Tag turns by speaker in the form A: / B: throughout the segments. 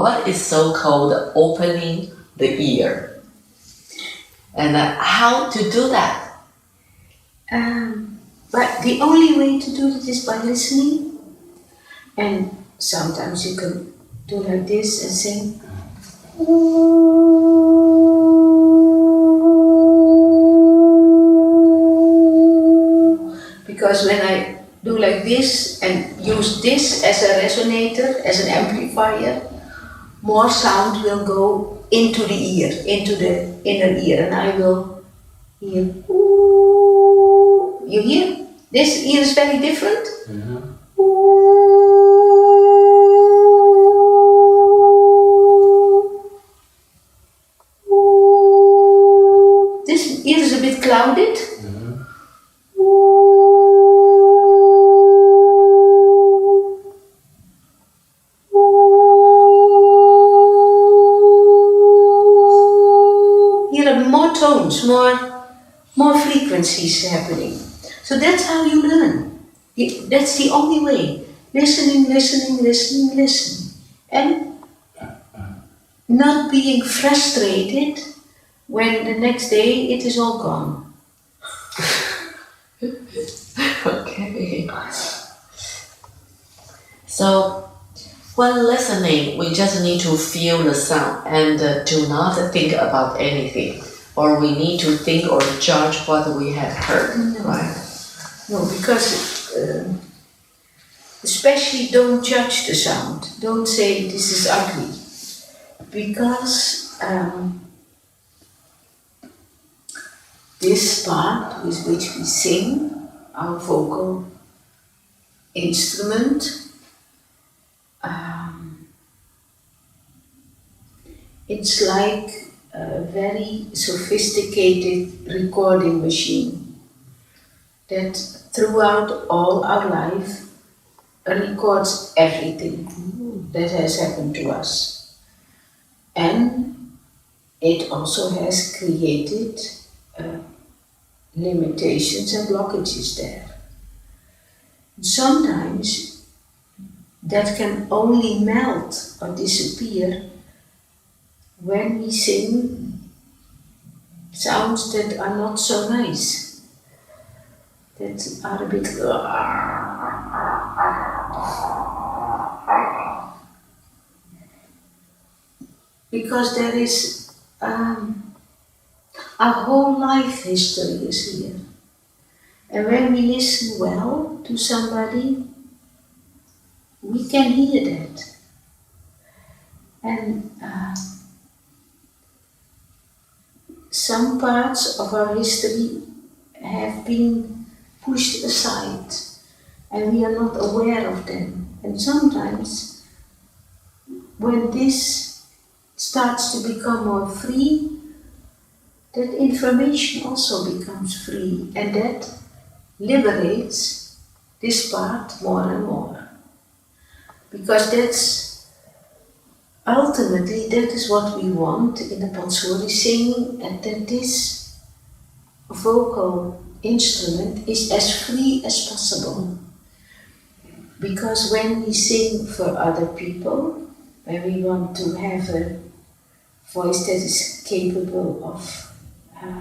A: What is so-called opening the ear? And how to do that?
B: But the only way to do it is by listening. And sometimes you can do like this and sing. Because when I do like this and use this as a resonator, as an amplifier, more sound will go into the ear, into the inner ear, and I will hear. Ooh. You hear? This ear is very different. Ooh. Ooh. This ear is a bit clouded. Tones, more frequencies happening. So that's how you learn. That's the only way. Listening, listening, listening, listening. And not being frustrated when the next day it is all gone.
A: Okay. So, when listening, we just need to feel the sound and do not think about anything. Or we need to think or judge what we have heard, right?
B: No, because especially don't judge the sound. Don't say this is ugly. Because this part with which we sing, our vocal instrument, it's like a very sophisticated recording machine that throughout all our life records everything that has happened to us. And it also has created limitations and blockages there. Sometimes that can only melt or disappear when we sing sounds that are not so nice, that are a bit because there is our whole life history is here. And when we listen well to somebody, we can hear that. And some parts of our history have been pushed aside and we are not aware of them. And sometimes when this starts to become more free, that information also becomes free and that liberates this part more and more. Because ultimately, that is what we want in the Pansori singing, and that this vocal instrument is as free as possible. Because when we sing for other people, when we want to have a voice that is capable of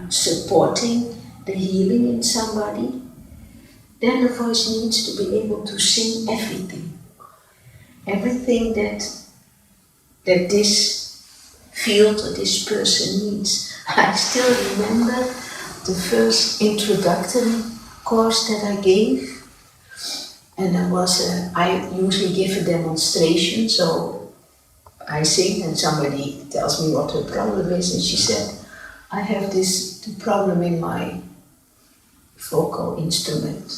B: supporting the healing in somebody, then the voice needs to be able to sing everything. Everything that this field or this person needs. I still remember the first introductory course that I gave, and I usually give a demonstration, so I sing and somebody tells me what her problem is, and she said, I have this problem in my vocal instrument.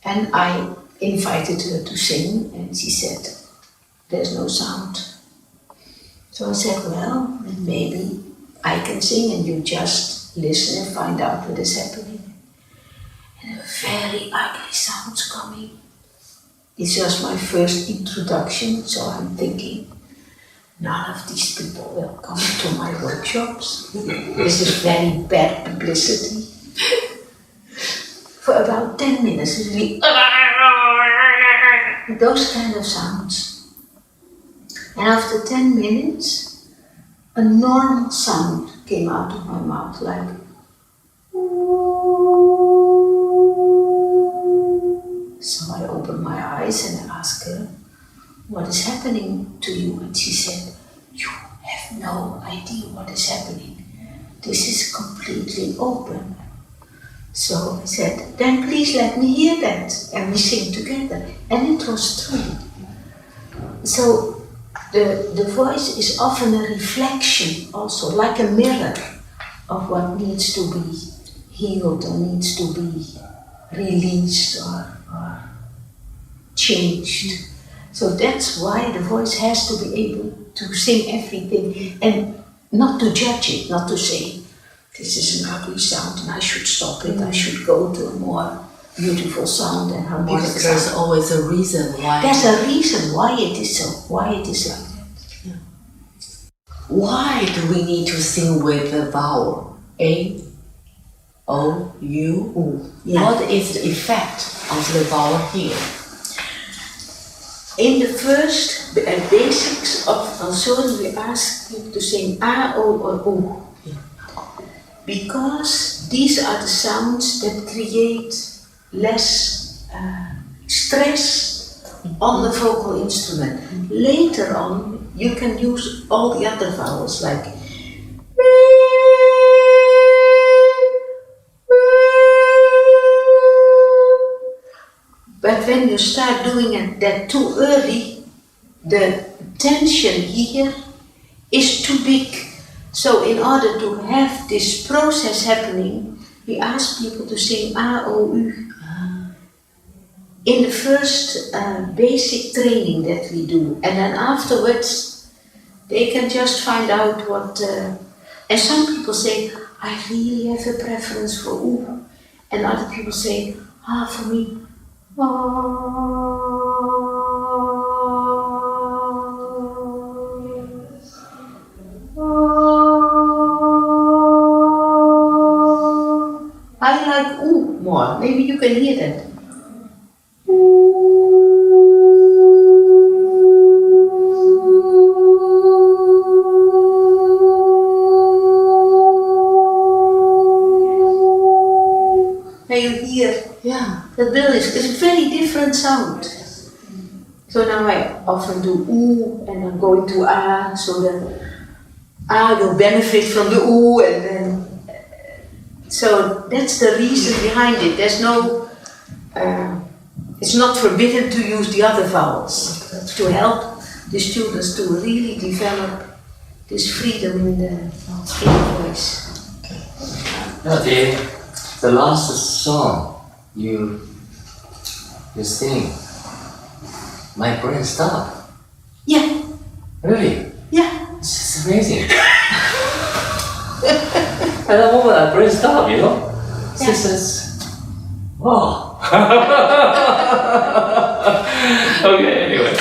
B: And I invited her to sing, and she said, there's no sound. So I said, well, then maybe I can sing and you just listen and find out what is happening. And a very ugly sounds coming. It's just my first introduction, so I'm thinking, none of these people will come to my workshops. This is very bad publicity. For about 10 minutes, it's really those kind of sounds. And after 10 minutes, a normal sound came out of my mouth, like so I opened my eyes and I asked her, what is happening to you? And she said, you have no idea what is happening. This is completely open. So I said, then please let me hear that. And we sing together. And it was true. So the voice is often a reflection also, like a mirror of what needs to be healed or needs to be released or changed. So that's why the voice has to be able to sing everything and not to judge it, not to say, this is an ugly sound and I should stop it, I should go to a more beautiful sound and harmonic
A: Because there's
B: sound.
A: always a reason why.
B: There's a reason why it is so, why it is like that.
A: Yeah. Why do we need to sing with the vowel? A, O, U, U.
B: Yeah.
A: What is the effect of the vowel here?
B: In the first basics of Ansori, we ask you to sing A, O, or U.
A: Yeah.
B: Because these are the sounds that create less stress on the vocal instrument. Later on, you can use all the other vowels like but when you start doing that too early, the tension here is too big. So in order to have this process happening, we ask people to sing A, O, U. In the first basic training that we do, and then afterwards they can just find out what, and some people say, I really have a preference for U, and other people say, for me, I like U more. Maybe you can hear that. Can you hear?
A: Yeah.
B: The bill is a very different sound. So now I often do U and I'm going to A, so the A will benefit from the U and then. So that's the reason behind it. There's no, it's not forbidden to use the other vowels. It's to help the students to really develop this freedom in the voice.
C: No, the last song you sing, my brain stopped.
B: Yeah,
C: Really?
B: yeah.
C: This is amazing. At that moment, my brain stopped, you know?
B: Yeah.
C: This is, wow. Okay, anyway.